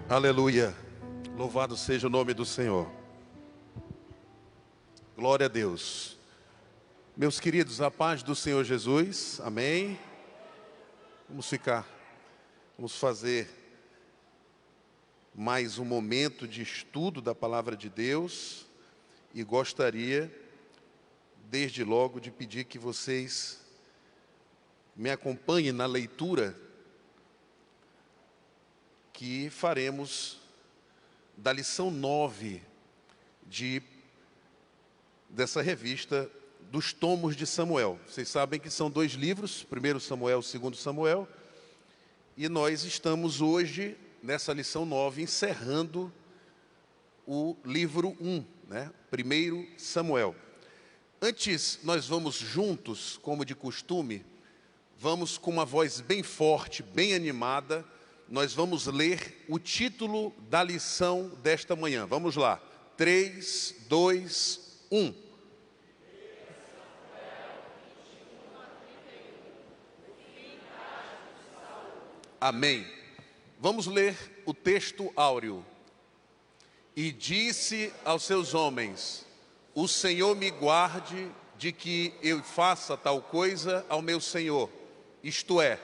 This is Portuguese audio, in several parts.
Aleluia, louvado seja o nome do Senhor. Glória a Deus. Meus queridos, a paz do Senhor Jesus, amém. Vamos fazer mais um momento de estudo da palavra de Deus. E gostaria, desde logo, de pedir que vocês me acompanhem na leitura que faremos da lição 9 dessa revista dos tomos de Samuel. Vocês sabem que são 2 livros, 1 Samuel, 2 Samuel, e nós estamos hoje, nessa lição 9, encerrando o livro 1, 1 Samuel. Antes, nós vamos juntos, como de costume, vamos com uma voz bem forte, bem animada, nós vamos ler o título da lição desta manhã. Vamos lá. 3, 2, 1. Amém. Vamos ler o texto áureo. E disse aos seus homens: o Senhor me guarde de que eu faça tal coisa ao meu Senhor, isto é,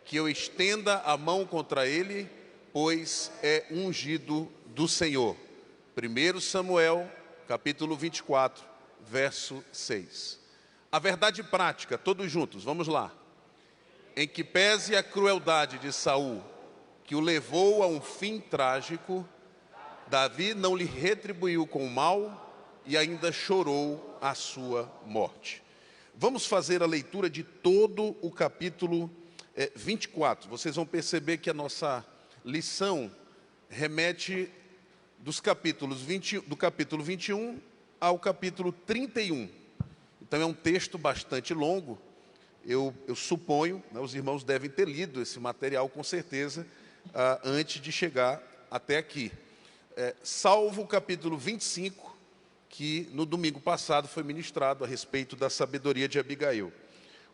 que eu estenda a mão contra ele, pois é ungido do Senhor. 1 Samuel, capítulo 24, verso 6. A verdade prática, todos juntos, vamos lá. Em que pese a crueldade de Saul, que o levou a um fim trágico, Davi não lhe retribuiu com o mal e ainda chorou a sua morte. Vamos fazer a leitura de todo o capítulo 24. Vocês vão perceber que a nossa lição remete do capítulo 21 ao capítulo 31. Então é um texto bastante longo. Eu suponho, os irmãos devem ter lido esse material com certeza, antes de chegar até aqui. Salvo o capítulo 25, que no domingo passado foi ministrado a respeito da sabedoria de Abigail.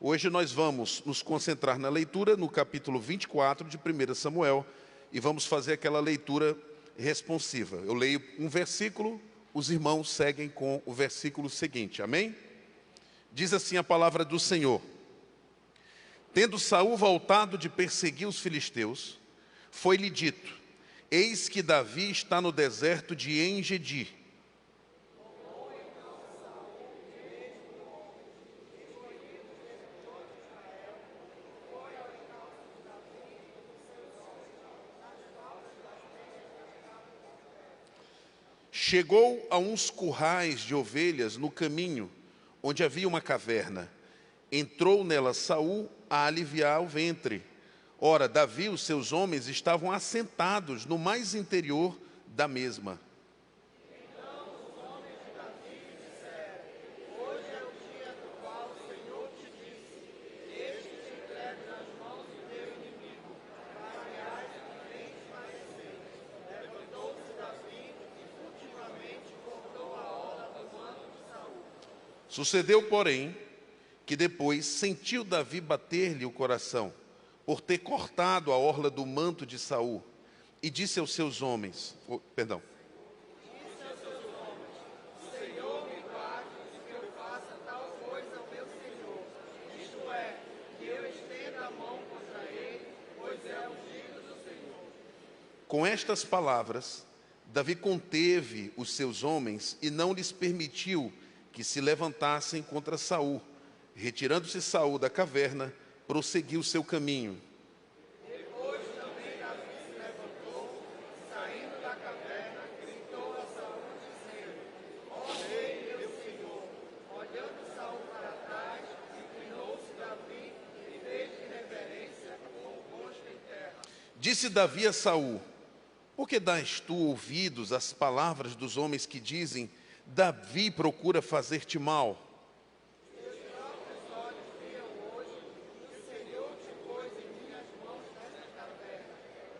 Hoje nós vamos nos concentrar na leitura no capítulo 24 de 1 Samuel e vamos fazer aquela leitura responsiva. Eu leio um versículo, os irmãos seguem com o versículo seguinte, amém? Diz assim a palavra do Senhor: tendo Saul voltado de perseguir os filisteus, foi-lhe dito: eis que Davi está no deserto de En-Gedi. Chegou a uns currais de ovelhas no caminho, onde havia uma caverna. Entrou nela Saul a aliviar o ventre. Ora, Davi e os seus homens estavam assentados no mais interior da mesma. Então os homens de Davi lhe disseram: hoje é o dia do qual o Senhor te disse: eis que te entrego nas mãos do teu inimigo, para que haja de bem te parecer. Levantou-se Davi e furtivamente cortou a orla do manto de Saul. Sucedeu, porém, que depois sentiu Davi bater-lhe o coração, por ter cortado a orla do manto de Saul, e disse aos seus homens, Disse aos seus homens: o Senhor me guarde de que eu faça tal coisa ao meu Senhor, isto é, que eu estenda a mão contra ele, pois é ungido do Senhor. Com estas palavras, Davi conteve os seus homens e não lhes permitiu que se levantassem contra Saul. Retirando-se Saul da caverna, prosseguiu seu caminho. Depois também Davi se levantou, saindo da caverna, gritou a Saul, dizendo: ó rei, meu senhor. Olhando Saul para trás, inclinou-se Davi e fez-lhe reverência com o rosto em terra. Disse Davi a Saul: por que dás tu ouvidos às palavras dos homens que dizem: Davi procura fazer-te mal? Seus próprios olhos viram hoje que o Senhor te pôs em minhas mãos nesta caverna,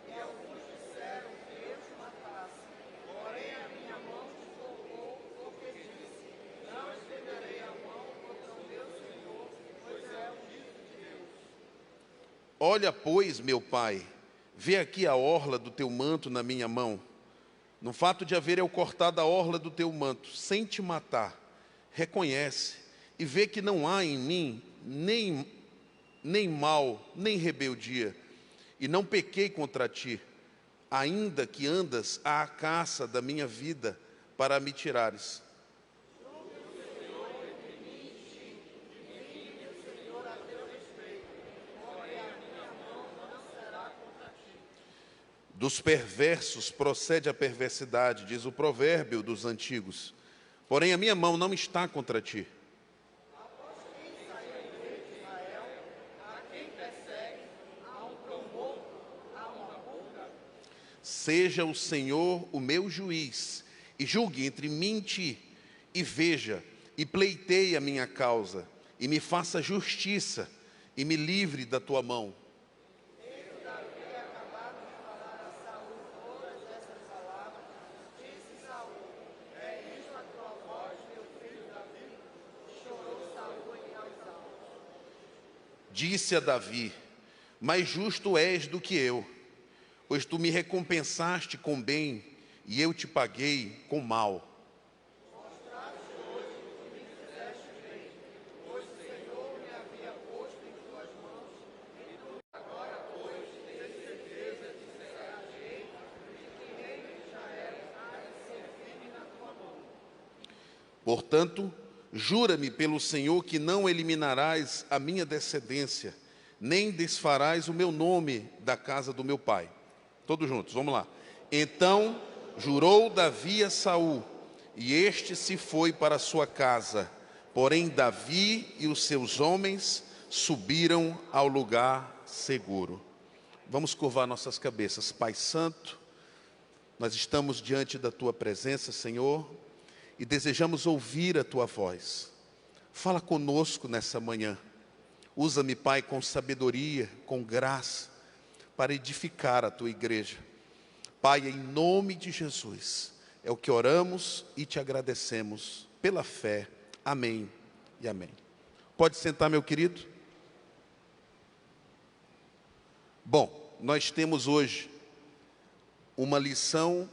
e alguns disseram que eu te matasse. Porém a minha mão te poupou, porque disse: não estenderei a mão contra o meu Senhor, pois é ungido de Deus. Olha, pois, meu pai, vê aqui a orla do teu manto na minha mão. No fato de haver eu cortado a orla do teu manto, sem te matar, reconhece e vê que não há em mim nem mal, nem rebeldia, e não pequei contra ti, ainda que andas à caça da minha vida para me tirares. Dos perversos procede a perversidade, diz o provérbio dos antigos. Porém, a minha mão não está contra ti. Seja o Senhor o meu juiz, e julgue entre mim e ti, e veja, e pleiteie a minha causa, e me faça justiça, e me livre da tua mão. Disse a Davi: mais justo és do que eu, pois tu me recompensaste com bem, e eu te paguei com mal. Portanto, jura-me pelo Senhor que não eliminarás a minha descendência, nem desfarás o meu nome da casa do meu pai. Todos juntos, vamos lá. Então jurou Davi a Saul, e este se foi para sua casa. Porém Davi e os seus homens subiram ao lugar seguro. Vamos curvar nossas cabeças. Pai Santo, nós estamos diante da tua presença, Senhor, e desejamos ouvir a tua voz. Fala conosco nessa manhã. Usa-me, Pai, com sabedoria, com graça, para edificar a tua igreja. Pai, em nome de Jesus, é o que oramos e te agradecemos pela fé. Amém e amém. Pode sentar, meu querido. Bom, nós temos hoje uma lição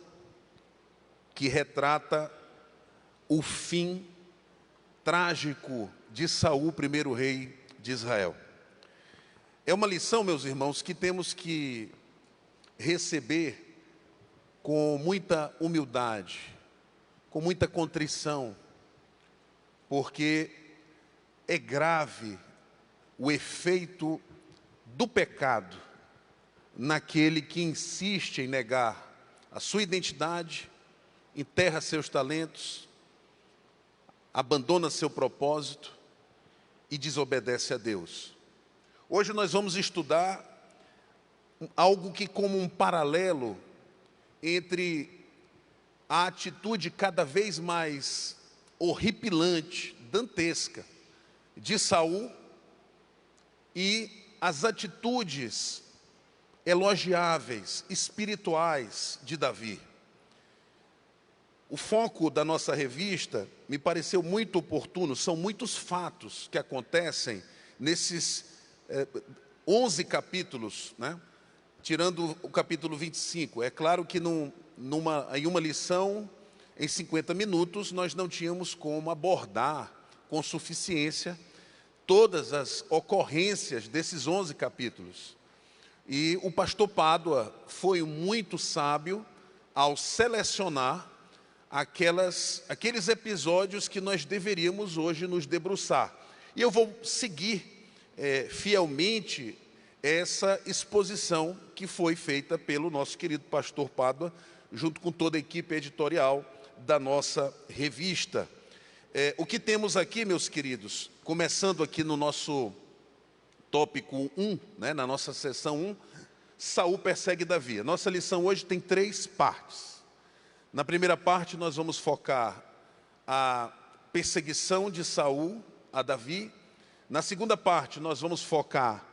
que retrata o fim trágico de Saul, primeiro rei de Israel. É uma lição, meus irmãos, que temos que receber com muita humildade, com muita contrição, porque é grave o efeito do pecado naquele que insiste em negar a sua identidade, enterra seus talentos, abandona seu propósito e desobedece a Deus. Hoje nós vamos estudar algo que, como um paralelo entre a atitude cada vez mais horripilante, dantesca, de Saul e as atitudes elogiáveis, espirituais de Davi. O foco da nossa revista me pareceu muito oportuno. São muitos fatos que acontecem nesses 11 capítulos, né? Tirando o capítulo 25. É claro que em uma lição, em 50 minutos, nós não tínhamos como abordar com suficiência todas as ocorrências desses 11 capítulos. E o pastor Pádua foi muito sábio ao selecionar aqueles episódios que nós deveríamos hoje nos debruçar. E eu vou seguir fielmente essa exposição que foi feita pelo nosso querido pastor Pádua, junto com toda a equipe editorial da nossa revista. O que temos aqui, meus queridos, começando aqui no nosso tópico 1, né, na nossa seção 1, Saul persegue Davi. A nossa lição hoje tem 3 partes. Na primeira parte nós vamos focar a perseguição de Saul a Davi. Na segunda parte nós vamos focar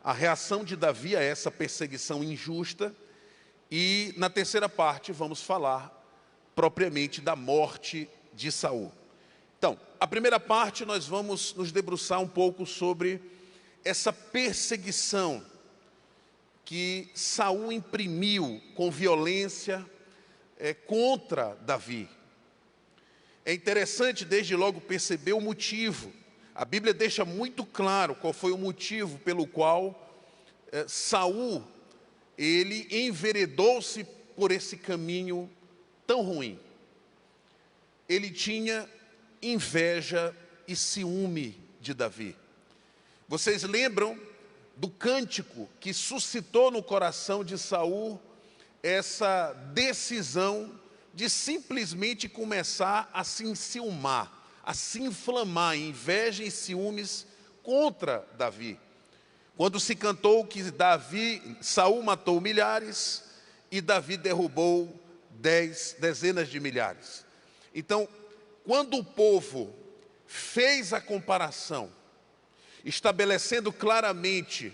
a reação de Davi a essa perseguição injusta. E na terceira parte vamos falar propriamente da morte de Saul. Então, a primeira parte nós vamos nos debruçar um pouco sobre essa perseguição que Saul imprimiu com violência contra Davi. É interessante desde logo perceber o motivo. A Bíblia deixa muito claro qual foi o motivo pelo qual Saul, ele enveredou-se por esse caminho tão ruim. Ele tinha inveja e ciúme de Davi. Vocês lembram do cântico que suscitou no coração de Saul essa decisão de simplesmente começar a se enciumar, a se inflamar em inveja e ciúmes contra Davi. Quando se cantou que Saul matou milhares e Davi derrubou dezenas de milhares. Então, quando o povo fez a comparação, estabelecendo claramente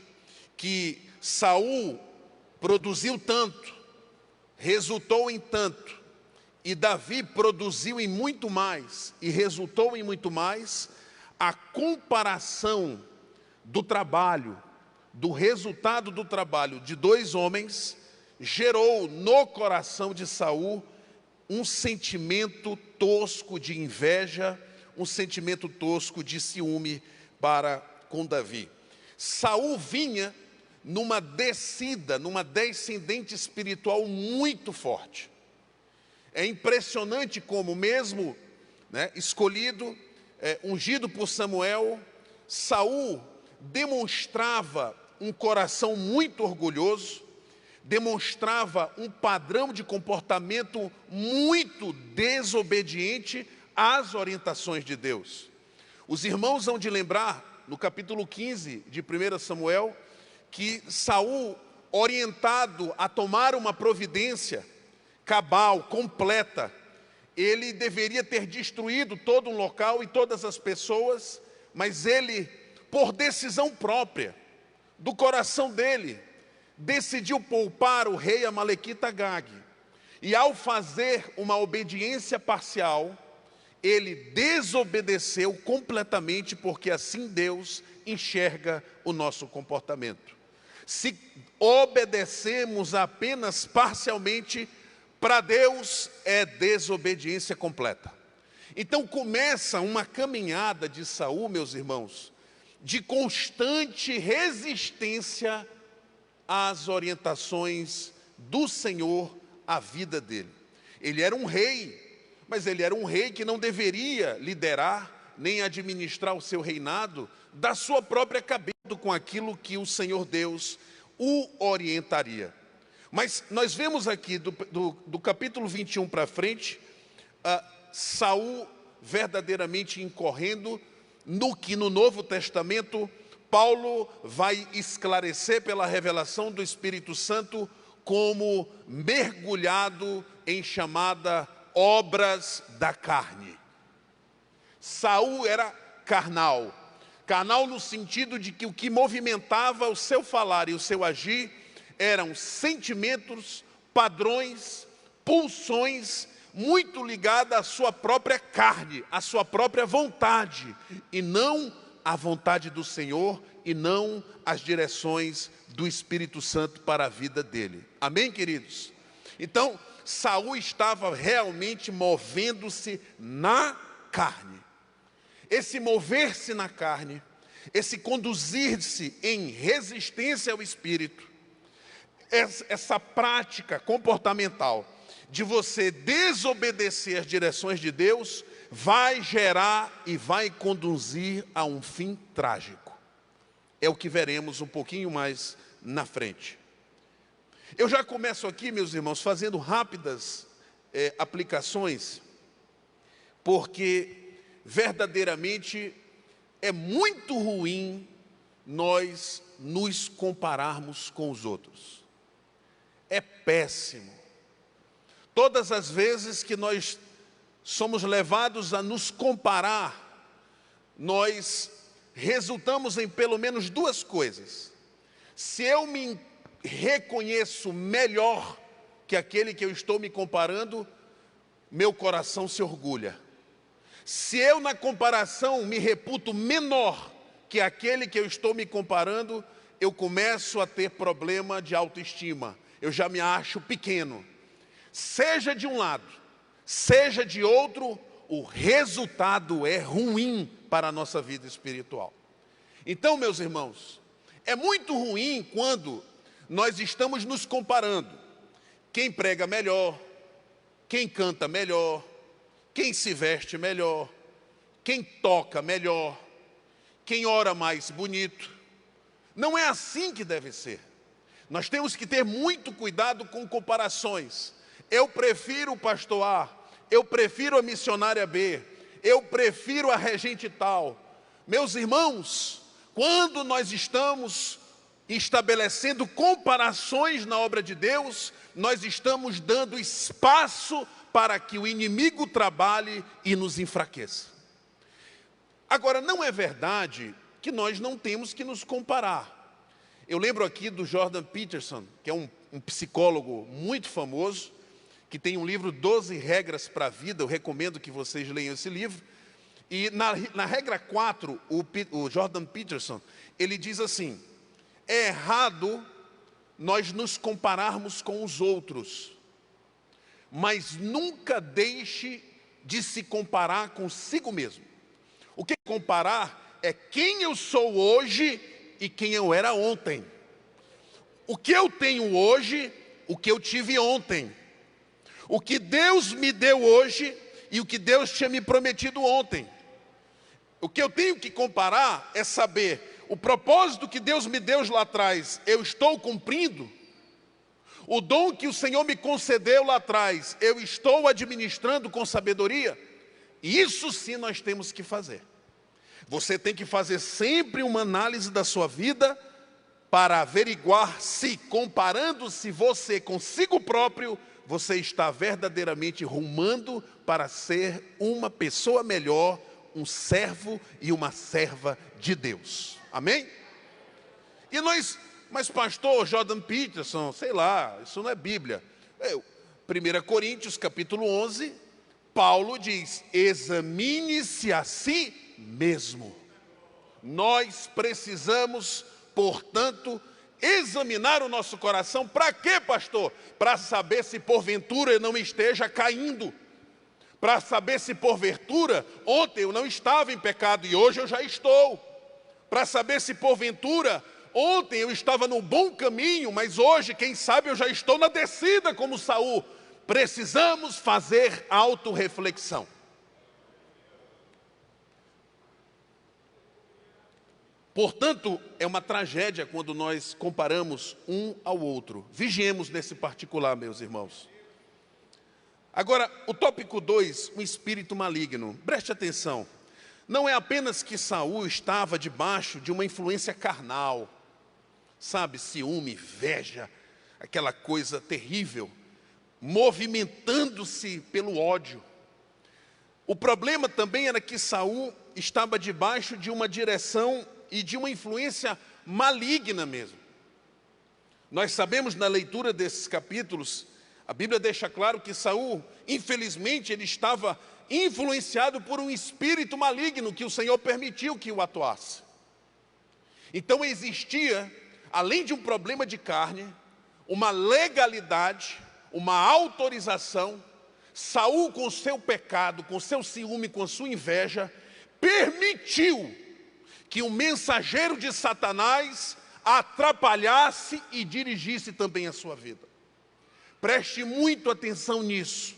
que Saul produziu tanto, resultou em tanto, e Davi produziu em muito mais e resultou em muito mais, a comparação do trabalho, do resultado do trabalho de dois homens, gerou no coração de Saul um sentimento tosco de inveja, um sentimento tosco de ciúme para com Davi. Saul vinha numa descida, numa descendente espiritual muito forte. É impressionante como mesmo escolhido, ungido por Samuel, Saul demonstrava um coração muito orgulhoso, demonstrava um padrão de comportamento muito desobediente às orientações de Deus. Os irmãos hão de lembrar, no capítulo 15 de 1 Samuel, que Saul, orientado a tomar uma providência cabal, completa, ele deveria ter destruído todo um local e todas as pessoas, mas ele, por decisão própria, do coração dele, decidiu poupar o rei amalequita Agag. E ao fazer uma obediência parcial, ele desobedeceu completamente, porque assim Deus enxerga o nosso comportamento. Se obedecemos apenas parcialmente, para Deus é desobediência completa. Então começa uma caminhada de Saul, meus irmãos, de constante resistência às orientações do Senhor à vida dele. Ele era um rei, mas ele era um rei que não deveria liderar nem administrar o seu reinado da sua própria cabeça, com aquilo que o Senhor Deus o orientaria. Mas nós vemos aqui do capítulo 21 para frente, Saul verdadeiramente incorrendo no que no Novo Testamento Paulo vai esclarecer pela revelação do Espírito Santo como mergulhado em chamada obras da carne. Saul era carnal. Carnal no sentido de que o que movimentava o seu falar e o seu agir eram sentimentos, padrões, pulsões, muito ligadas à sua própria carne, à sua própria vontade, e não à vontade do Senhor, e não às direções do Espírito Santo para a vida dele. Amém, queridos? Então, Saul estava realmente movendo-se na carne. Esse mover-se na carne, esse conduzir-se em resistência ao Espírito, essa prática comportamental de você desobedecer às direções de Deus, vai gerar e vai conduzir a um fim trágico. É o que veremos um pouquinho mais na frente. Eu já começo aqui, meus irmãos, fazendo rápidas aplicações, porque verdadeiramente é muito ruim nós nos compararmos com os outros. É péssimo. Todas as vezes que nós somos levados a nos comparar, nós resultamos em pelo menos duas coisas. Se eu me reconheço melhor que aquele que eu estou me comparando, meu coração se orgulha. Se eu na comparação me reputo menor que aquele que eu estou me comparando, eu começo a ter problema de autoestima. Eu já me acho pequeno. Seja de um lado, seja de outro, o resultado é ruim para a nossa vida espiritual. Então, meus irmãos, é muito ruim quando nós estamos nos comparando. Quem prega melhor, quem canta melhor, quem se veste melhor, quem toca melhor, quem ora mais bonito. Não é assim que deve ser. Nós temos que ter muito cuidado com comparações. Eu prefiro o pastor A, eu prefiro a missionária B, eu prefiro a regente tal. Meus irmãos, quando nós estamos estabelecendo comparações na obra de Deus, nós estamos dando espaço para que o inimigo trabalhe e nos enfraqueça. Agora, não é verdade que nós não temos que nos comparar. Eu lembro aqui do Jordan Peterson, que é um psicólogo muito famoso, que tem um livro 12 regras para a vida. Eu recomendo que vocês leiam esse livro. E na regra 4, o Jordan Peterson, ele diz assim: é errado nós nos compararmos com os outros, mas nunca deixe de se comparar consigo mesmo. O que é comparar? É quem eu sou hoje e quem eu era ontem. O que eu tenho hoje, o que eu tive ontem. O que Deus me deu hoje e o que Deus tinha me prometido ontem. O que eu tenho que comparar é saber o propósito que Deus me deu lá atrás, eu estou cumprindo? O dom que o Senhor me concedeu lá atrás, eu estou administrando com sabedoria? Isso sim nós temos que fazer. Você tem que fazer sempre uma análise da sua vida para averiguar se, comparando-se você consigo próprio, você está verdadeiramente rumando para ser uma pessoa melhor, um servo e uma serva de Deus. Amém? Mas pastor Jordan Peterson, sei lá, isso não é Bíblia. 1 Coríntios capítulo 11, Paulo diz: examine-se a si mesmo. Nós precisamos, portanto, examinar o nosso coração. Para quê, pastor? Para saber se porventura eu não esteja caindo. Para saber se porventura ontem eu não estava em pecado e hoje eu já estou. Para saber se porventura ontem eu estava no bom caminho, mas hoje, quem sabe, eu já estou na descida como Saul. Precisamos fazer autorreflexão. Portanto, é uma tragédia quando nós comparamos um ao outro. Vigiemos nesse particular, meus irmãos. Agora, o tópico 2, o espírito maligno. Preste atenção. Não é apenas que Saul estava debaixo de uma influência carnal, sabe, ciúme, inveja, aquela coisa terrível, movimentando-se pelo ódio. O problema também era que Saul estava debaixo de uma direção e de uma influência maligna mesmo. Nós sabemos na leitura desses capítulos, a Bíblia deixa claro que Saul, infelizmente, ele estava influenciado por um espírito maligno que o Senhor permitiu que o atuasse. Então existia, além de um problema de carne, uma legalidade, uma autorização. Saul, com seu pecado, com seu ciúme, com sua inveja, permitiu que um mensageiro de Satanás atrapalhasse e dirigisse também a sua vida. Preste muito atenção nisso.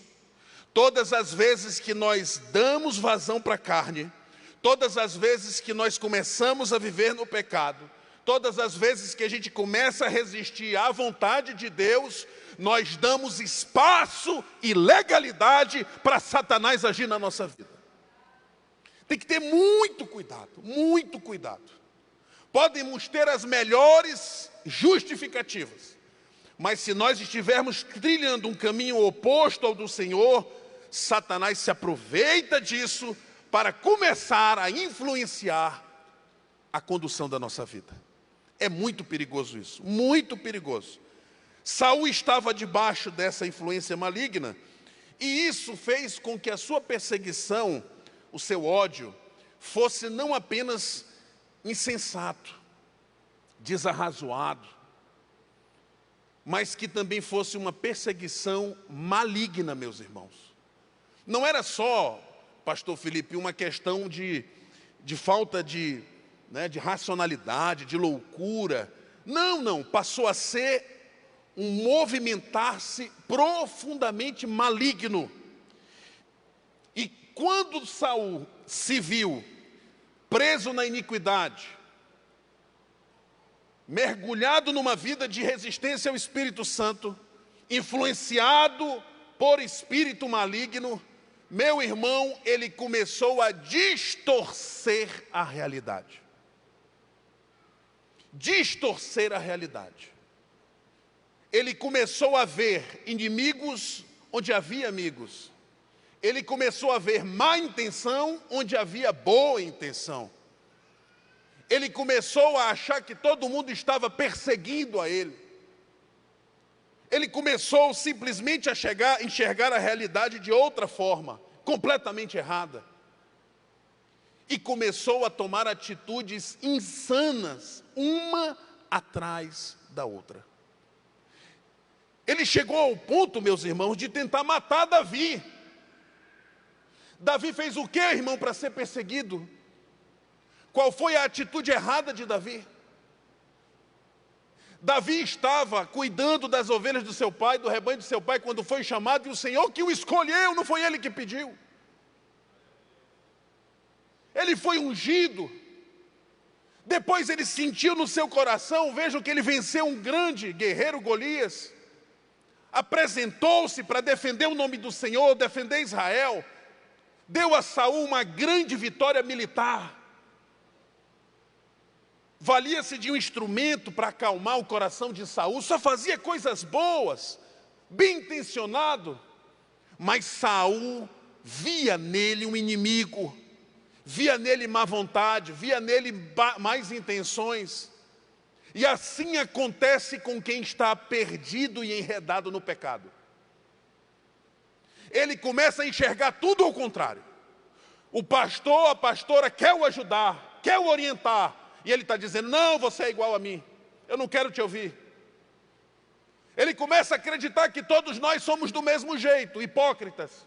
Todas as vezes que nós damos vazão para a carne, todas as vezes que nós começamos a viver no pecado, todas as vezes que a gente começa a resistir à vontade de Deus, nós damos espaço e legalidade para Satanás agir na nossa vida. Tem que ter muito cuidado, muito cuidado. Podemos ter as melhores justificativas, mas se nós estivermos trilhando um caminho oposto ao do Senhor, Satanás se aproveita disso para começar a influenciar a condução da nossa vida. É muito perigoso isso, muito perigoso. Saul estava debaixo dessa influência maligna, e isso fez com que a sua perseguição, o seu ódio, fosse não apenas insensato, desarrazoado, mas que também fosse uma perseguição maligna, meus irmãos. Não era só, pastor Felipe, uma questão de falta de racionalidade, de loucura. Não, passou a ser um movimentar-se profundamente maligno. E quando Saul se viu preso na iniquidade, mergulhado numa vida de resistência ao Espírito Santo, influenciado por espírito maligno, meu irmão, ele começou a distorcer a realidade. Distorcer a realidade. Ele começou a ver inimigos onde havia amigos. Ele começou a ver má intenção onde havia boa intenção. Ele começou a achar que todo mundo estava perseguindo a ele. Ele começou simplesmente a enxergar a realidade de outra forma, completamente errada. E começou a tomar atitudes insanas, uma atrás da outra. Ele chegou ao ponto, meus irmãos, de tentar matar Davi. Davi fez o que, irmão, para ser perseguido? Qual foi a atitude errada de Davi? Davi estava cuidando das ovelhas do seu pai, do rebanho do seu pai, quando foi chamado, e o Senhor que o escolheu, não foi ele que pediu. Ele foi ungido. Depois ele sentiu no seu coração, vejam que ele venceu um grande guerreiro, Golias. Apresentou-se para defender o nome do Senhor, defender Israel. Deu a Saul uma grande vitória militar. Valia-se de um instrumento para acalmar o coração de Saul. Só fazia coisas boas, bem intencionado. Mas Saul via nele um inimigo. Via nele má vontade, via nele más intenções. E assim acontece com quem está perdido e enredado no pecado. Ele começa a enxergar tudo ao contrário. O pastor, a pastora quer o ajudar, quer o orientar. E ele está dizendo, não, você é igual a mim, eu não quero te ouvir. Ele começa a acreditar que todos nós somos do mesmo jeito, hipócritas.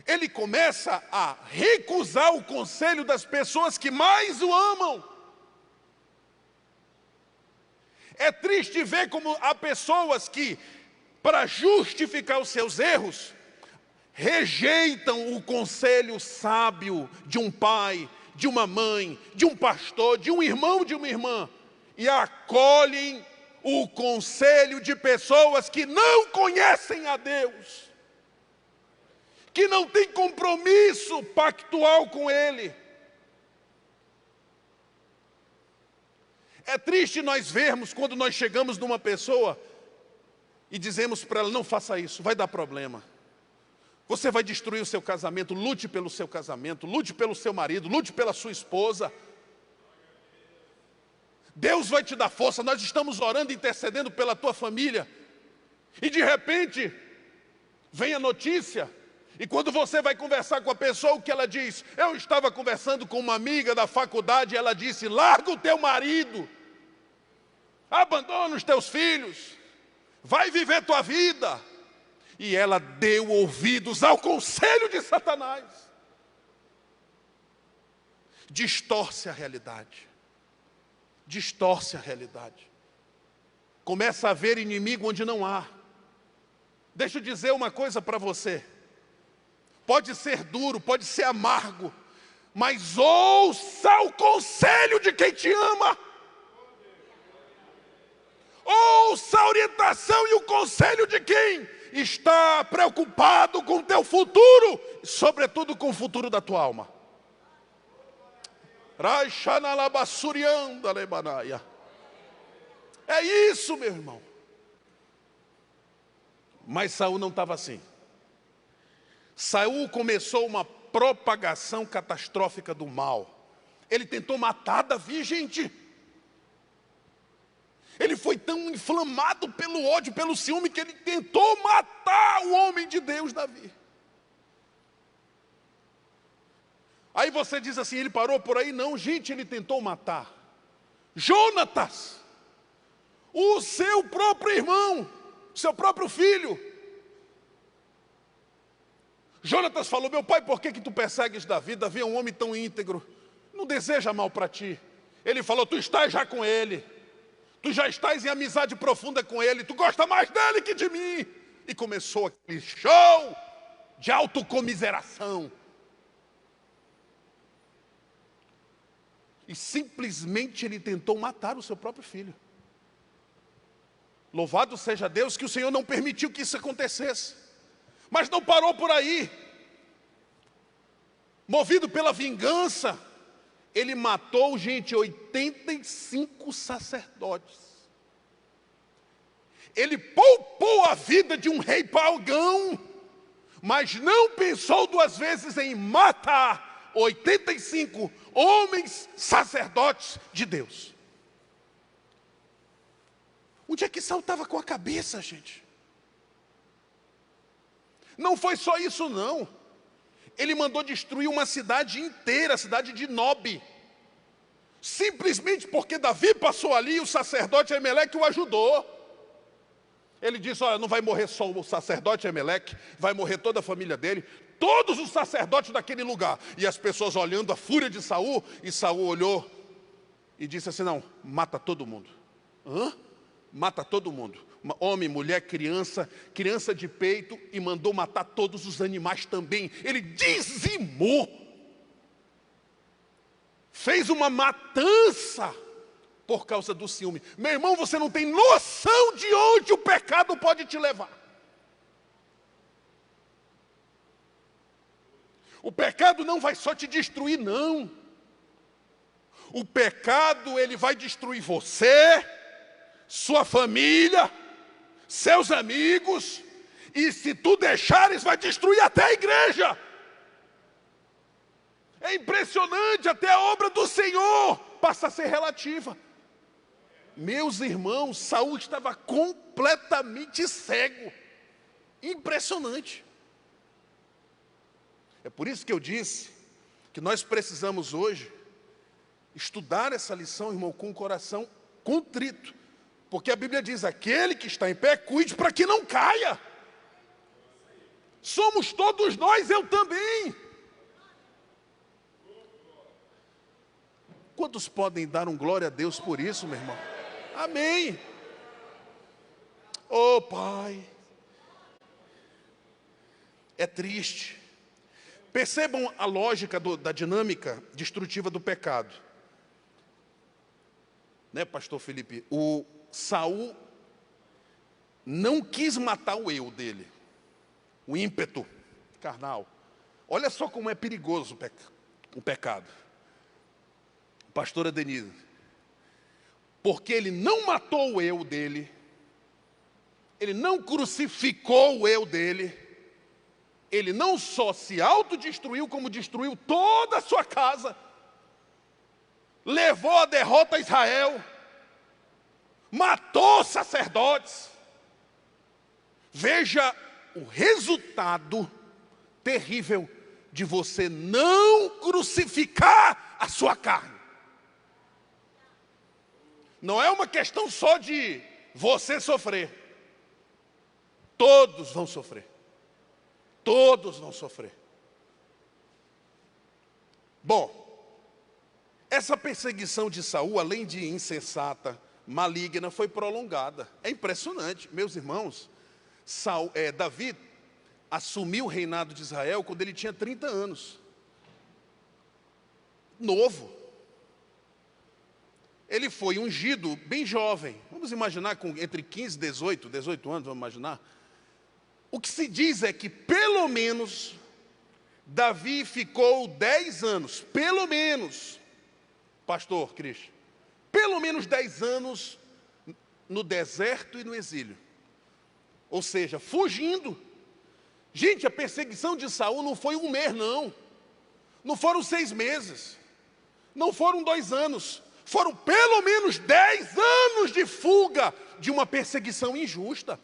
Ele começa a recusar o conselho das pessoas que mais o amam. É triste ver como há pessoas que, para justificar os seus erros, rejeitam o conselho sábio de um pai, de uma mãe, de um pastor, de um irmão, de uma irmã, e acolhem o conselho de pessoas que não conhecem a Deus, que não têm compromisso pactual com Ele. É triste nós vermos quando nós chegamos numa pessoa e dizemos para ela, não faça isso, vai dar problema. Você vai destruir o seu casamento, lute pelo seu casamento, lute pelo seu marido, lute pela sua esposa. Deus vai te dar força, nós estamos orando, intercedendo pela tua família. E de repente, vem a notícia, e quando você vai conversar com a pessoa, o que ela diz? Eu estava conversando com uma amiga da faculdade, e ela disse, larga o teu marido, abandona os teus filhos, vai viver tua vida. E ela deu ouvidos ao conselho de Satanás. Distorce a realidade. Distorce a realidade. Começa a ver inimigo onde não há. Deixa eu dizer uma coisa para você. Pode ser duro, pode ser amargo, mas ouça o conselho de quem te ama. Ouça a orientação e o conselho de quem está preocupado com o teu futuro, sobretudo com o futuro da tua alma. É isso, meu irmão. Mas Saul não estava assim. Saul começou uma propagação catastrófica do mal. Ele tentou matar Davi, gente. Ele foi tão inflamado pelo ódio, pelo ciúme, que ele tentou matar o homem de Deus, Davi. Aí você diz assim, ele parou por aí? Não, gente, ele tentou matar. Jonatas, o seu próprio irmão, seu próprio filho. Jonatas falou: meu pai, por que tu persegues Davi? Davi é um homem tão íntegro, não deseja mal para ti. Ele falou: tu estás já com ele, tu já estás em amizade profunda com ele, tu gosta mais dele que de mim. E começou aquele show de autocomiseração. E simplesmente ele tentou matar o seu próprio filho. Louvado seja Deus que o Senhor não permitiu que isso acontecesse. Mas não parou por aí. Movido pela vingança, ele matou, gente, 85 sacerdotes. Ele poupou a vida de um rei pagão, mas não pensou duas vezes em matar 85 homens sacerdotes de Deus. Onde é que Saul estava com a cabeça, gente? Não foi só isso, não. Ele mandou destruir uma cidade inteira, a cidade de Nob. Simplesmente porque Davi passou ali e o sacerdote Ameleque o ajudou. Ele disse: olha, não vai morrer só o sacerdote Ameleque, vai morrer toda a família dele, todos os sacerdotes daquele lugar. E as pessoas olhando a fúria de Saul, e Saul olhou e disse assim: não, mata todo mundo. Hã? Mata todo mundo. Homem, mulher, criança, criança de peito, e mandou matar todos os animais também. Ele dizimou. Fez uma matança por causa do ciúme. Meu irmão, você não tem noção de onde o pecado pode te levar. O pecado não vai só te destruir, não. O pecado, ele vai destruir você, sua família, seus amigos, e se tu deixares, vai destruir até a igreja. É impressionante, até a obra do Senhor passa a ser relativa. Meus irmãos, Saul estava completamente cego. Impressionante. É por isso que eu disse que nós precisamos hoje estudar essa lição, irmão, com o coração contrito. Porque a Bíblia diz: aquele que está em pé, cuide para que não caia. Somos todos nós, eu também. Quantos podem dar um glória a Deus por isso, meu irmão? Amém. Oh, Pai. É triste. Percebam a lógica da dinâmica destrutiva do pecado. Né, pastor Felipe? O Saul não quis matar o eu dele, o ímpeto carnal. Olha só como é perigoso o pecado. Pastora Denise, porque ele não matou o eu dele, ele não crucificou o eu dele, ele não só se autodestruiu, como destruiu toda a sua casa, levou a derrota a Israel, matou sacerdotes. Veja o resultado terrível de você não crucificar a sua carne. Não é uma questão só de você sofrer. Todos vão sofrer. Todos vão sofrer. Bom, essa perseguição de Saul, além de insensata, maligna, foi prolongada. É impressionante, meus irmãos. Davi assumiu o reinado de Israel quando ele tinha 30 anos. Novo. Ele foi ungido bem jovem. Vamos imaginar com entre 15 e 18 anos, vamos imaginar. O que se diz é que pelo menos Davi ficou 10 anos, pelo menos, pastor Cristo, pelo menos 10 anos no deserto e no exílio. Ou seja, fugindo. Gente, a perseguição de Saul não foi um mês, não. Não foram 6 meses. Não foram 2 anos. Foram pelo menos 10 anos de fuga de uma perseguição injusta.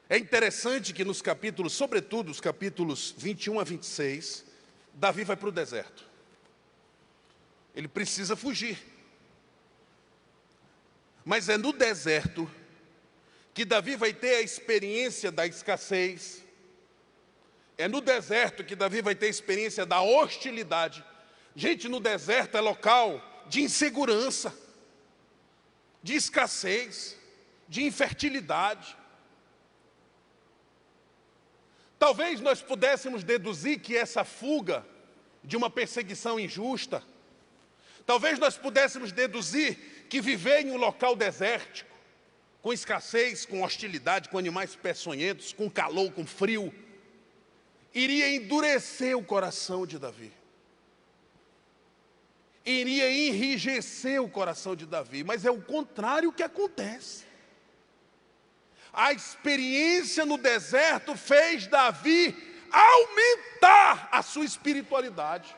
É interessante que nos capítulos, sobretudo os capítulos 21 a 26, Davi vai para o deserto. Ele precisa fugir. Mas é no deserto que Davi vai ter a experiência da escassez. É no deserto que Davi vai ter a experiência da hostilidade. Gente, no deserto é local de insegurança, de escassez, de infertilidade. Talvez nós pudéssemos deduzir que essa fuga de uma perseguição injusta, talvez nós pudéssemos deduzir que viver em um local desértico, com escassez, com hostilidade, com animais peçonhentos, com calor, com frio, iria endurecer o coração de Davi. Iria enrijecer o coração de Davi, mas é o contrário que acontece. A experiência no deserto fez Davi aumentar a sua espiritualidade.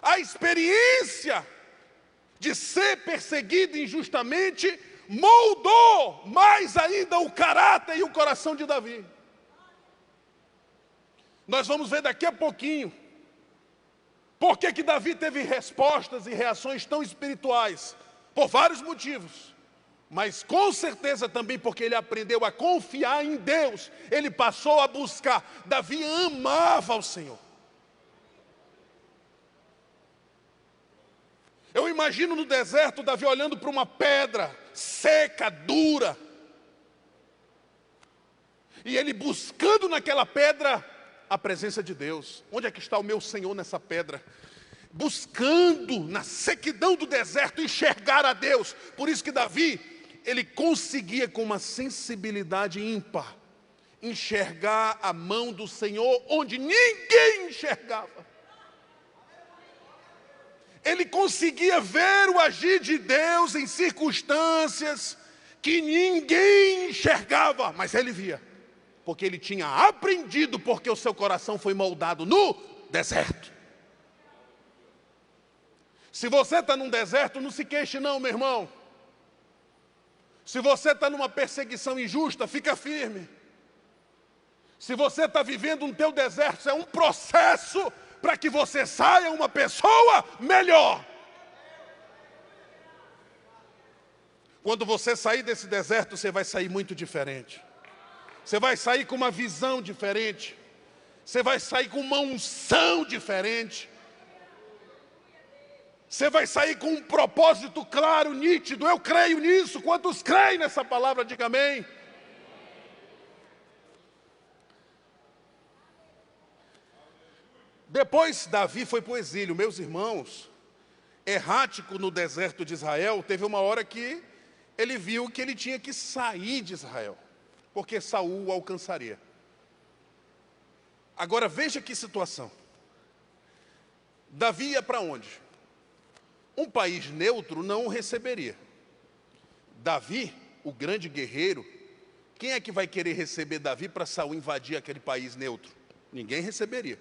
A experiência de ser perseguido injustamente moldou mais ainda o caráter e o coração de Davi. Nós vamos ver daqui a pouquinho por que Davi teve respostas e reações tão espirituais, por vários motivos. Mas com certeza também porque ele aprendeu a confiar em Deus, ele passou a buscar. Davi amava o Senhor. Eu imagino no deserto Davi olhando para uma pedra seca, dura, e ele buscando naquela pedra a presença de Deus. Onde é que está o meu Senhor nessa pedra? Buscando na sequidão do deserto enxergar a Deus. Por isso que Davi, ele conseguia com uma sensibilidade ímpar enxergar a mão do Senhor onde ninguém enxergava. Ele conseguia ver o agir de Deus em circunstâncias que ninguém enxergava, mas ele via, porque ele tinha aprendido, porque o seu coração foi moldado no deserto. Se você está num deserto, não se queixe não, meu irmão. Se você está numa perseguição injusta, fica firme. Se você está vivendo no teu deserto, isso é um processo para que você saia uma pessoa melhor. Quando você sair desse deserto, você vai sair muito diferente. Você vai sair com uma visão diferente. Você vai sair com uma unção diferente. Você vai sair com um propósito claro, nítido. Eu creio nisso. Quantos creem nessa palavra, diga amém. Depois Davi foi para o exílio. Meus irmãos, errático no deserto de Israel, teve uma hora que ele viu que ele tinha que sair de Israel, porque Saul o alcançaria. Agora veja que situação. Davi ia para onde? Um país neutro não o receberia. Davi, o grande guerreiro, quem é que vai querer receber Davi para Saul invadir aquele país neutro? Ninguém receberia.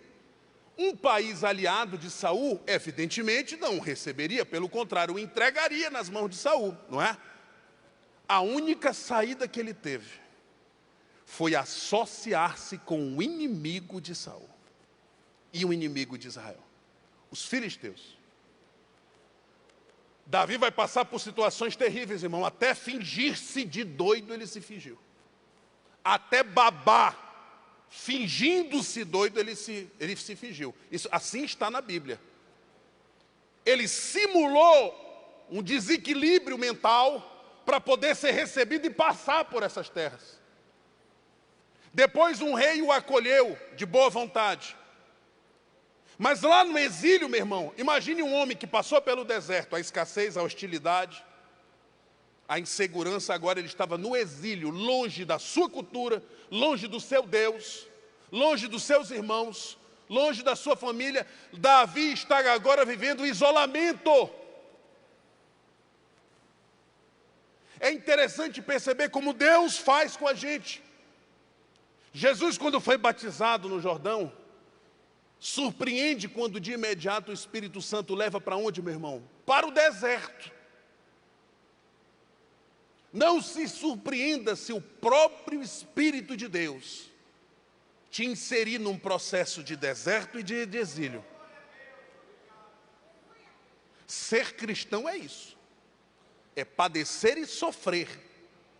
Um país aliado de Saul, evidentemente, não o receberia, pelo contrário, o entregaria nas mãos de Saul, não é? A única saída que ele teve foi associar-se com o inimigo de Saul e o inimigo de Israel, os filisteus. Davi vai passar por situações terríveis, irmão. Até fingir-se de doido ele se fingiu. Até babar, fingindo-se doido, ele se fingiu. Isso, assim está na Bíblia. Ele simulou um desequilíbrio mental para poder ser recebido e passar por essas terras. Depois um rei o acolheu de boa vontade. Mas lá no exílio, meu irmão, imagine um homem que passou pelo deserto, a escassez, a hostilidade, a insegurança. Agora ele estava no exílio, longe da sua cultura, longe do seu Deus, longe dos seus irmãos, longe da sua família. Davi está agora vivendo isolamento. É interessante perceber como Deus faz com a gente. Jesus, quando foi batizado no Jordão, surpreende quando de imediato o Espírito Santo leva para onde, meu irmão? Para o deserto. Não se surpreenda se o próprio Espírito de Deus te inserir num processo de deserto e de exílio. Ser cristão é isso. É padecer e sofrer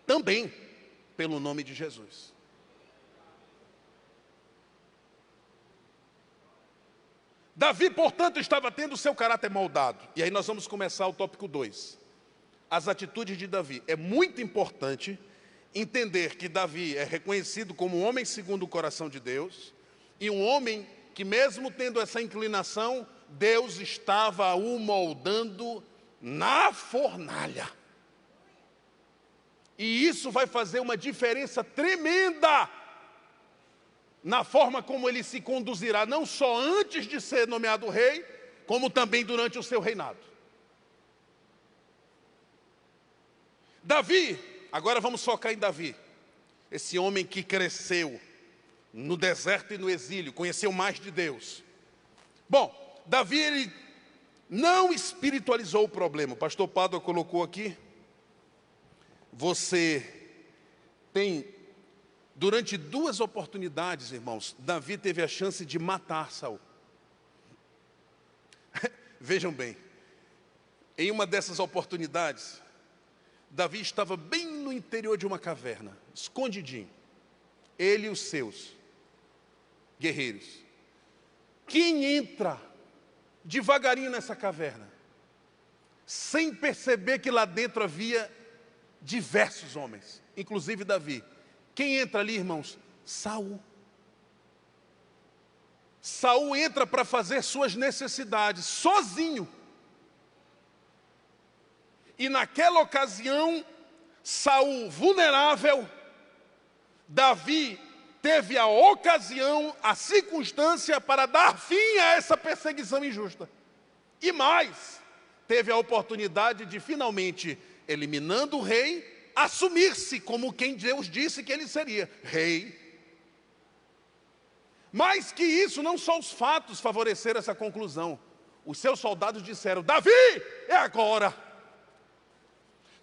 também pelo nome de Jesus. Davi, portanto, estava tendo seu caráter moldado. E aí nós vamos começar o tópico 2. As atitudes de Davi. É muito importante entender que Davi é reconhecido como um homem segundo o coração de Deus, e um homem que, mesmo tendo essa inclinação, Deus estava o moldando na fornalha. E isso vai fazer uma diferença tremenda na forma como ele se conduzirá, não só antes de ser nomeado rei, como também durante o seu reinado. Davi, agora vamos focar em Davi, esse homem que cresceu no deserto e no exílio, conheceu mais de Deus. Bom, Davi, ele não espiritualizou o problema. O pastor Pádua colocou aqui, você tem, durante 2 oportunidades, irmãos, Davi teve a chance de matar Saul. Vejam bem, em uma dessas oportunidades, Davi estava bem no interior de uma caverna, escondidinho, ele e os seus guerreiros. Quem entra devagarinho nessa caverna, sem perceber que lá dentro havia diversos homens, inclusive Davi? Quem entra ali, irmãos? Saul. Saul entra para fazer suas necessidades, sozinho. E naquela ocasião, Saul vulnerável, Davi teve a ocasião, a circunstância para dar fim a essa perseguição injusta. E mais, teve a oportunidade de finalmente, eliminando o rei, assumir-se como quem Deus disse que ele seria, rei. Mais que isso, não só os fatos favoreceram essa conclusão. Os seus soldados disseram: Davi, é agora.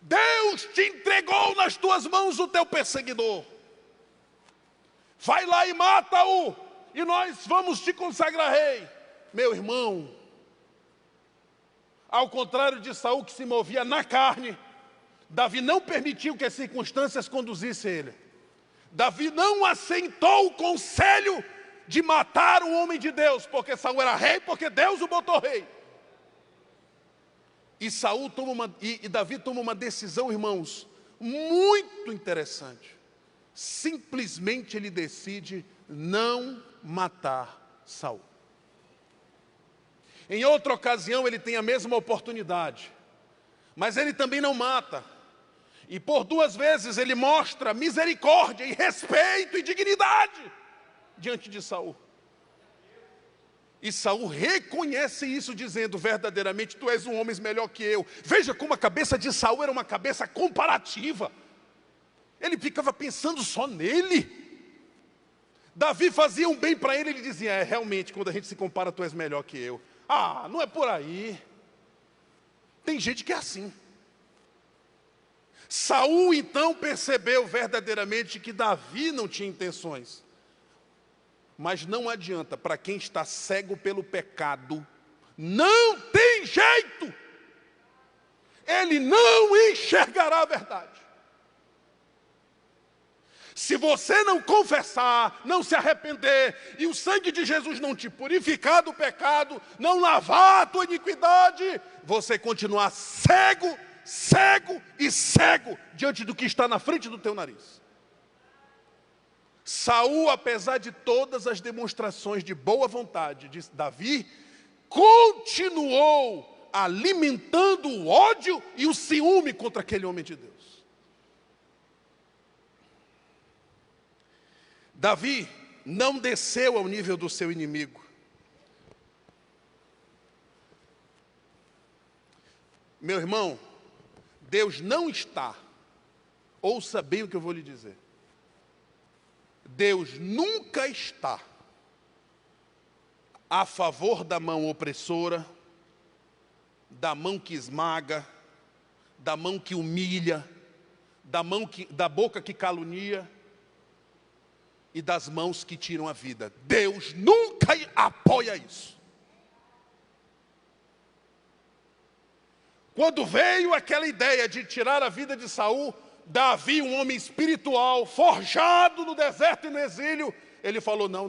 Deus te entregou nas tuas mãos o teu perseguidor. Vai lá e mata-o, e nós vamos te consagrar rei. Meu irmão, ao contrário de Saul, que se movia na carne, Davi não permitiu que as circunstâncias conduzissem ele. Davi não aceitou o conselho de matar o homem de Deus, porque Saul era rei, porque Deus o botou rei. E Davi toma uma decisão, irmãos, muito interessante. Simplesmente ele decide não matar Saul. Em outra ocasião ele tem a mesma oportunidade, mas ele também não mata. E por 2 vezes ele mostra misericórdia e respeito e dignidade diante de Saul. E Saul reconhece isso, dizendo: verdadeiramente tu és um homem melhor que eu. Veja como a cabeça de Saul era uma cabeça comparativa. Ele ficava pensando só nele. Davi fazia um bem para ele, ele dizia: realmente, quando a gente se compara, tu és melhor que eu. Ah, não é por aí. Tem gente que é assim. Saul então percebeu verdadeiramente que Davi não tinha intenções. Mas não adianta, para quem está cego pelo pecado, não tem jeito. Ele não enxergará a verdade. Se você não confessar, não se arrepender, e o sangue de Jesus não te purificar do pecado, não lavar a tua iniquidade, você continuar cego, cego e cego diante do que está na frente do teu nariz. Saul, apesar de todas as demonstrações de boa vontade de Davi, continuou alimentando o ódio e o ciúme contra aquele homem de Deus. Davi não desceu ao nível do seu inimigo. Meu irmão, Deus não está, ouça bem o que eu vou lhe dizer, Deus nunca está a favor da mão opressora, da mão que esmaga, da mão que humilha, da boca que calunia. e das mãos que tiram a vida. Deus nunca apoia isso. Quando veio aquela ideia de tirar a vida de Saul, Davi, um homem espiritual, forjado no deserto e no exílio, ele falou: não.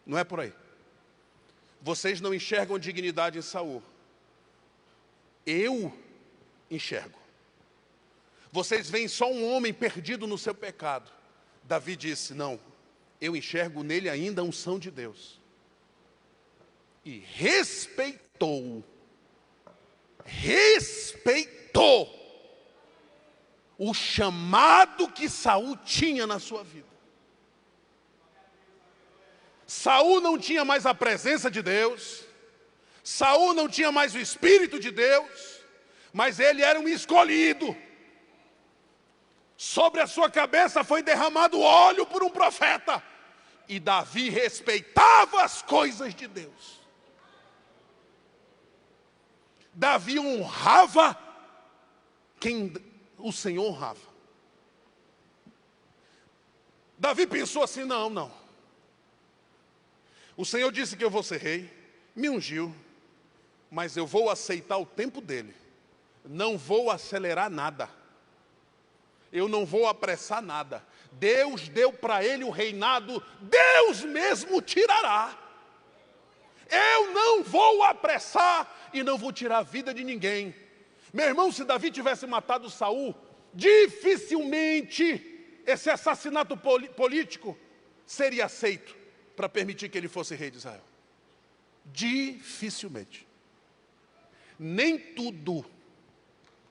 Não é por aí. Vocês não enxergam dignidade em Saul. Eu enxergo. Vocês veem só um homem perdido no seu pecado. Davi disse: não, eu enxergo nele ainda a unção de Deus. E respeitou o chamado que Saul tinha na sua vida. Saul não tinha mais a presença de Deus, Saul não tinha mais o Espírito de Deus, mas ele era um escolhido. Sobre a sua cabeça foi derramado óleo por um profeta, e Davi respeitava as coisas de Deus. Davi honrava quem o Senhor honrava. Davi pensou assim: não. O Senhor disse que eu vou ser rei, me ungiu, mas eu vou aceitar o tempo dele. Não vou acelerar nada. Eu não vou apressar nada. Deus deu para ele o reinado, Deus mesmo tirará. Eu não vou apressar e não vou tirar a vida de ninguém. Meu irmão, se Davi tivesse matado Saul, dificilmente esse assassinato político seria aceito para permitir que ele fosse rei de Israel. Dificilmente. Nem tudo,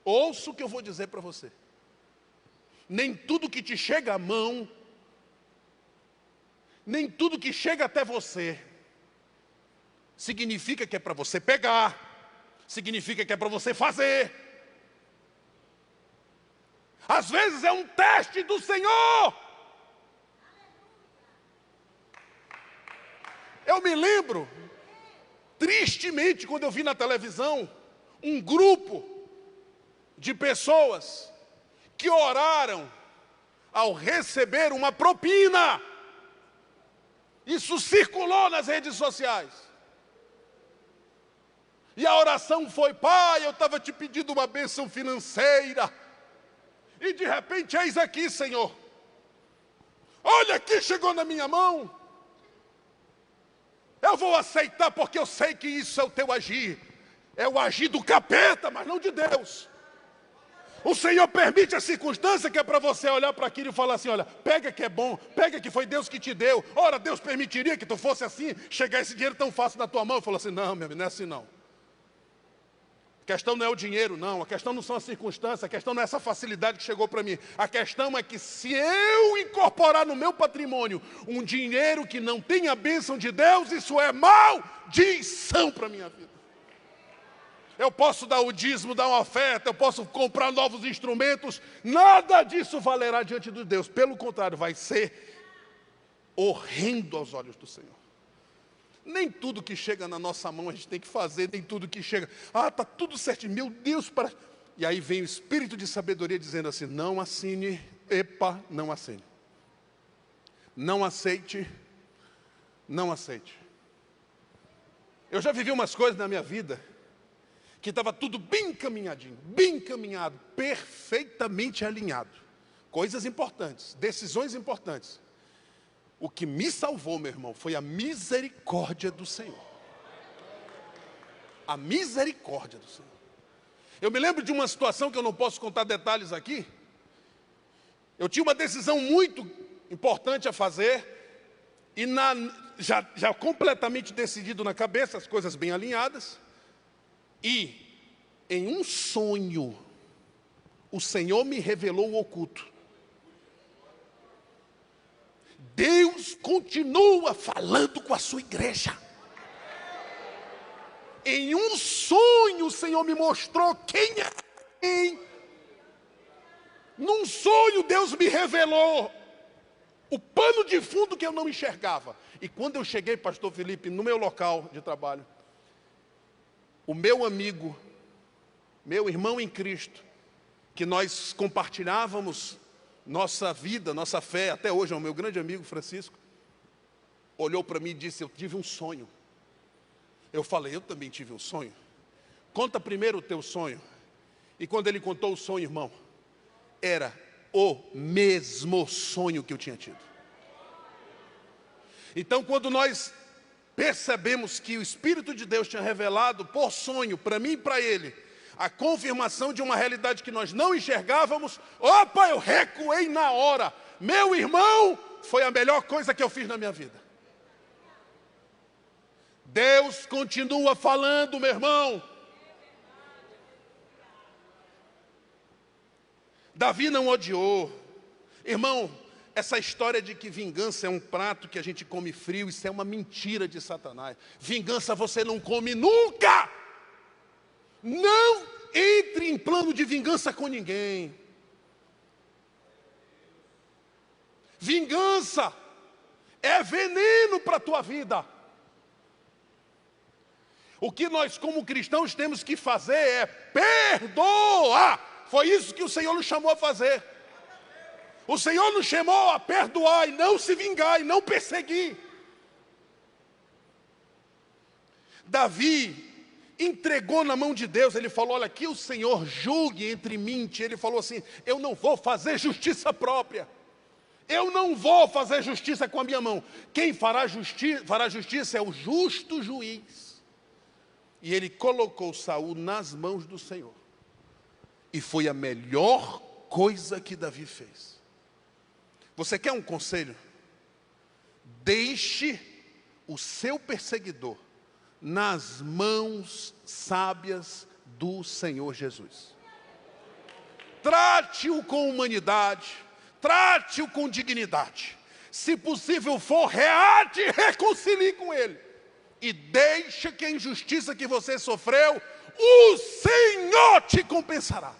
ouça o que eu vou dizer para você, nem tudo que te chega à mão, nem tudo que chega até você, significa que é para você pegar, significa que é para você fazer. Às vezes é um teste do Senhor. Eu me lembro, tristemente, quando eu vi na televisão, um grupo de pessoas que oraram ao receber uma propina. Isso circulou nas redes sociais. E a oração foi: Pai, eu estava te pedindo uma bênção financeira, e de repente, eis aqui, Senhor. Olha aqui, chegou na minha mão. Eu vou aceitar porque eu sei que isso é o teu agir. É o agir do capeta, mas não de Deus. O Senhor permite a circunstância que é para você olhar para aquilo e falar assim: olha, pega que é bom, pega que foi Deus que te deu. Ora, Deus permitiria que tu fosse assim, chegar esse dinheiro tão fácil na tua mão. Eu falo assim: não, meu amigo, não é assim não. A questão não é o dinheiro, não. A questão não são as circunstâncias. A questão não é essa facilidade que chegou para mim. A questão é que se eu incorporar no meu patrimônio um dinheiro que não tem a bênção de Deus, isso é maldição para a minha vida. Eu posso dar o dízimo, dar uma oferta, eu posso comprar novos instrumentos, nada disso valerá diante de Deus. Pelo contrário, vai ser horrendo aos olhos do Senhor. Nem tudo que chega na nossa mão a gente tem que fazer, nem tudo que chega, está tudo certinho, meu Deus, para... E aí vem o espírito de sabedoria dizendo assim: não assine, não assine. Não aceite, não aceite. Eu já vivi umas coisas na minha vida que estava tudo bem encaminhadinho, bem encaminhado, perfeitamente alinhado. Coisas importantes, decisões importantes. O que me salvou, meu irmão, foi a misericórdia do Senhor. A misericórdia do Senhor. Eu me lembro de uma situação que eu não posso contar detalhes aqui. Eu tinha uma decisão muito importante a fazer, e já completamente decidido na cabeça, as coisas bem alinhadas. E em um sonho, o Senhor me revelou o oculto. Deus continua falando com a sua igreja. Em um sonho, o Senhor me mostrou quem é quem. Num sonho, Deus me revelou o pano de fundo que eu não enxergava. E quando eu cheguei, pastor Felipe, no meu local de trabalho, o meu amigo, meu irmão em Cristo, que nós compartilhávamos nossa vida, nossa fé, até hoje é o meu grande amigo Francisco, olhou para mim e disse: eu tive um sonho. Eu falei: eu também tive um sonho. Conta primeiro o teu sonho. E quando ele contou o sonho, irmão, era o mesmo sonho que eu tinha tido. Então, quando nós percebemos que o Espírito de Deus tinha revelado por sonho, para mim e para ele, a confirmação de uma realidade que nós não enxergávamos, opa, eu recuei na hora. Meu irmão, foi a melhor coisa que eu fiz na minha vida. Deus continua falando, meu irmão. Davi não odiou. Irmão, essa história de que vingança é um prato que a gente come frio, isso é uma mentira de Satanás. Vingança você não come nunca. Não entre em plano de vingança com ninguém. Vingança é veneno para a tua vida. O que nós como cristãos temos que fazer é perdoar. Foi isso que o Senhor nos chamou a fazer. O Senhor nos chamou a perdoar e não se vingar e não perseguir. Davi entregou na mão de Deus. Ele falou: olha, que o Senhor julgue entre mim e ti. Ele falou assim: eu não vou fazer justiça própria. Eu não vou fazer justiça com a minha mão. Quem fará justiça é o justo juiz. E ele colocou Saul nas mãos do Senhor. E foi a melhor coisa que Davi fez. Você quer um conselho? Deixe o seu perseguidor nas mãos sábias do Senhor Jesus. Trate-o com humanidade, trate-o com dignidade. Se possível for, reate e reconcilie com ele. E deixe que a injustiça que você sofreu, o Senhor te compensará.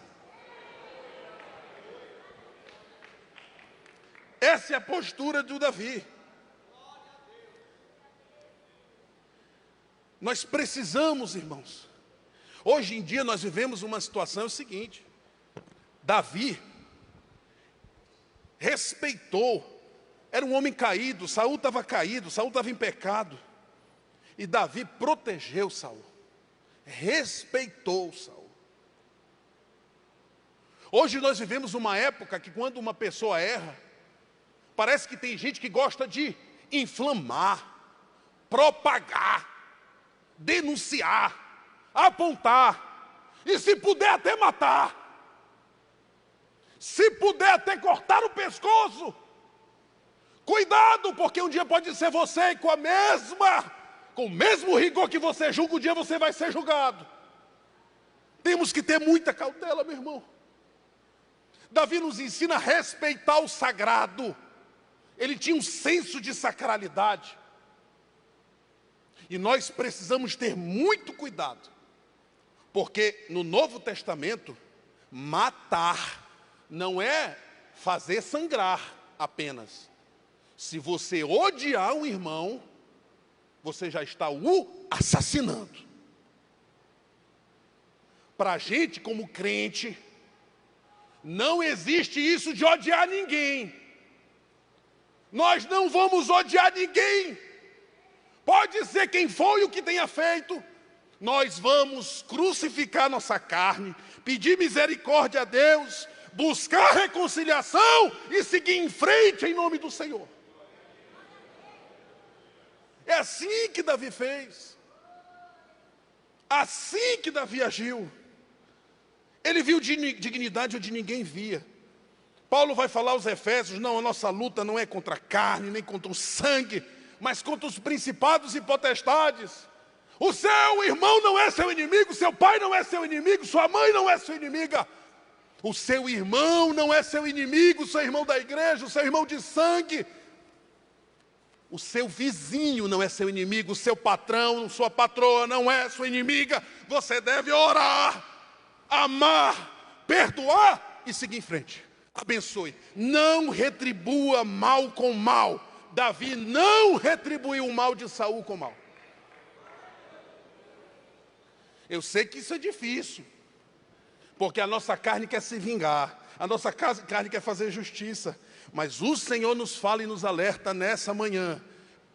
Essa é a postura do Davi. Nós precisamos, irmãos. Hoje em dia nós vivemos uma situação seguinte. Davi respeitou. Era um homem caído, Saul estava caído, Saul estava em pecado. E Davi protegeu Saul. Respeitou Saul. Hoje nós vivemos uma época que quando uma pessoa erra, parece que tem gente que gosta de inflamar, propagar, denunciar, apontar, e se puder até matar, se puder até cortar o pescoço. Cuidado, porque um dia pode ser você e com o mesmo rigor que você julga, um dia você vai ser julgado. Temos que ter muita cautela, meu irmão. Davi nos ensina a respeitar o sagrado. Ele tinha um senso de sacralidade. E nós precisamos ter muito cuidado. Porque no Novo Testamento, matar não é fazer sangrar apenas. Se você odiar um irmão, você já está o assassinando. Para a gente como crente, não existe isso de odiar ninguém. Nós não vamos odiar ninguém. Pode ser quem foi o que tenha feito. Nós vamos crucificar nossa carne, pedir misericórdia a Deus, buscar reconciliação e seguir em frente em nome do Senhor. É assim que Davi fez. Assim que Davi agiu. Ele viu dignidade onde ninguém via. Paulo vai falar aos Efésios: não, a nossa luta não é contra a carne, nem contra o sangue, mas contra os principados e potestades. O seu irmão não é seu inimigo, seu pai não é seu inimigo, sua mãe não é sua inimiga. O seu irmão não é seu inimigo, seu irmão da igreja, o seu irmão de sangue. O seu vizinho não é seu inimigo, o seu patrão, sua patroa não é sua inimiga. Você deve orar, amar, perdoar e seguir em frente. Abençoe. Não retribua mal com mal. Davi não retribuiu o mal de Saul com mal. Eu sei que isso é difícil. porque a nossa carne quer se vingar, a nossa carne quer fazer justiça, mas o Senhor nos fala e nos alerta nessa manhã: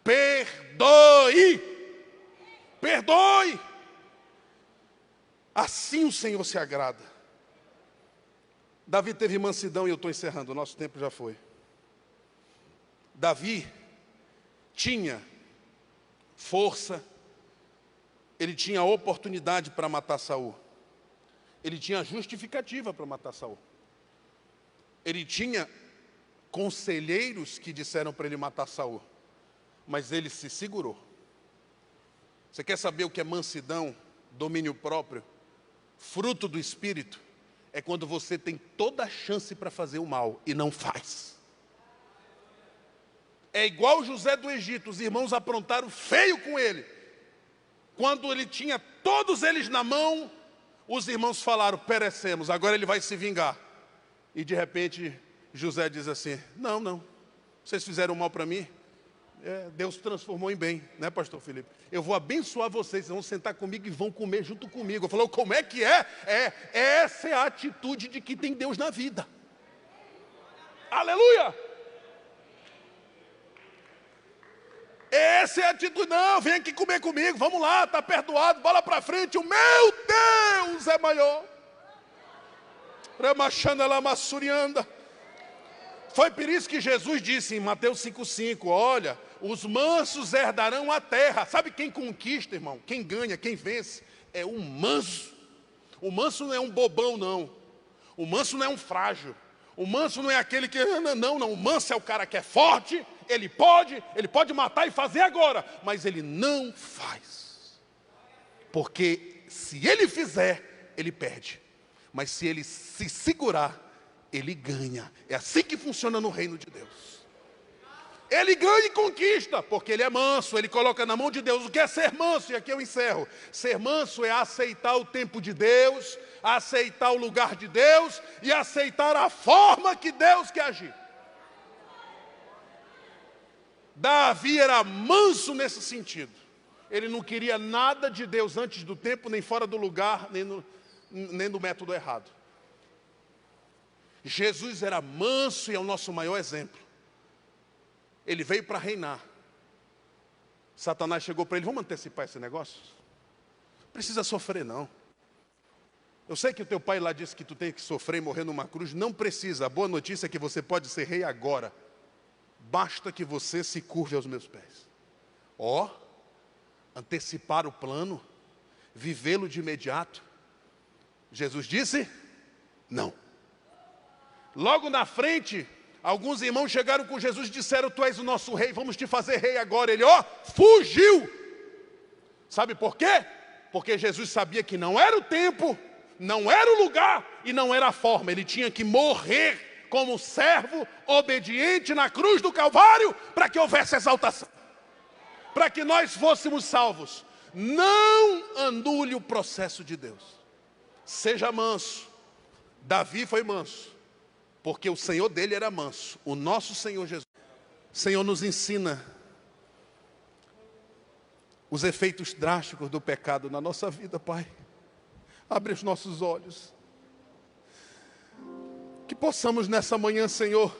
perdoe, perdoe. Assim o Senhor se agrada. Davi teve mansidão, e eu estou encerrando, o nosso tempo já foi. Davi tinha força, ele tinha oportunidade para matar Saul, ele tinha justificativa para matar Saul, ele tinha conselheiros que disseram para ele matar Saul, mas ele se segurou. Você quer saber o que é mansidão, domínio próprio, fruto do Espírito? É quando você tem toda a chance para fazer o mal e não faz. É igual José do Egito, os irmãos aprontaram feio com ele. Quando ele tinha todos eles na mão, os irmãos falaram: perecemos, agora ele vai se vingar. E de repente José diz assim: não, vocês fizeram mal para mim, Deus transformou em bem, né, pastor Felipe? Eu vou abençoar vocês, vocês vão sentar comigo e vão comer junto comigo. Eu falei: como é que é? Essa é a atitude de que tem Deus na vida. Aleluia! Essa é a atitude. Não, vem aqui comer comigo, vamos lá, está perdoado, bola para frente, o meu Deus é maior. Foi por isso que Jesus disse em Mateus 5,5, olha, os mansos herdarão a terra. Sabe quem conquista, irmão? Quem ganha, quem vence? É o manso. O manso não é um bobão, não. O manso não é um frágil. O manso não é aquele que... Não. O manso é o cara que é forte, ele pode matar e fazer agora, mas ele não faz. Porque se ele fizer, ele perde. Mas se ele se segurar, ele ganha. É assim que funciona no reino de Deus. Ele ganha e conquista, porque ele é manso, ele coloca na mão de Deus. O que é ser manso? E aqui eu encerro. Ser manso é aceitar o tempo de Deus, aceitar o lugar de Deus e aceitar a forma que Deus quer agir. Davi era manso nesse sentido. Ele não queria nada de Deus antes do tempo, nem fora do lugar, nem do método errado. Jesus era manso e é o nosso maior exemplo. Ele veio para reinar. Satanás chegou para ele: vamos antecipar esse negócio? Não precisa sofrer, não. Eu sei que o teu pai lá disse que tu tem que sofrer e morrer numa cruz. Não precisa. A boa notícia é que você pode ser rei agora. Basta que você se curve aos meus pés. Antecipar o plano, vivê-lo de imediato. Jesus disse: não. Logo na frente, alguns irmãos chegaram com Jesus e disseram: tu és o nosso rei, vamos te fazer rei agora. Ele, fugiu. Sabe por quê? Porque Jesus sabia que não era o tempo, não era o lugar e não era a forma. Ele tinha que morrer como servo obediente na cruz do Calvário para que houvesse exaltação, para que nós fôssemos salvos. Não anule o processo de Deus. Seja manso. Davi foi manso, porque o Senhor dele era manso. O nosso Senhor Jesus. O Senhor nos ensina os efeitos drásticos do pecado na nossa vida, Pai. Abre os nossos olhos. Que possamos nessa manhã, Senhor,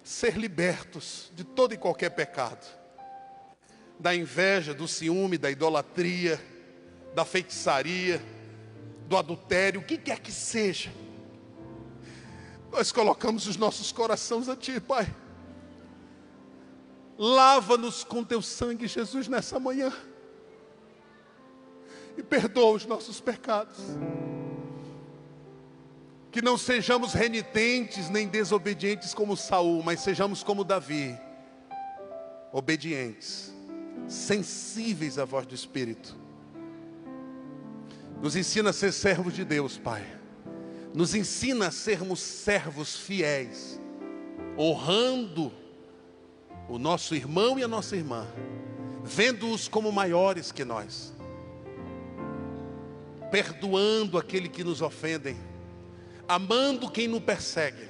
ser libertos de todo e qualquer pecado. Da inveja, do ciúme, da idolatria, da feitiçaria, do adultério, o que quer que seja. Nós colocamos os nossos corações a Ti, Pai. Lava-nos com Teu sangue, Jesus, nessa manhã. E perdoa os nossos pecados. Que não sejamos renitentes nem desobedientes como Saul, mas sejamos como Davi, obedientes, sensíveis à voz do Espírito. Nos ensina a ser servos de Deus, Pai. Nos ensina a sermos servos fiéis, honrando o nosso irmão e a nossa irmã, vendo-os como maiores que nós, perdoando aquele que nos ofendem, amando quem nos persegue,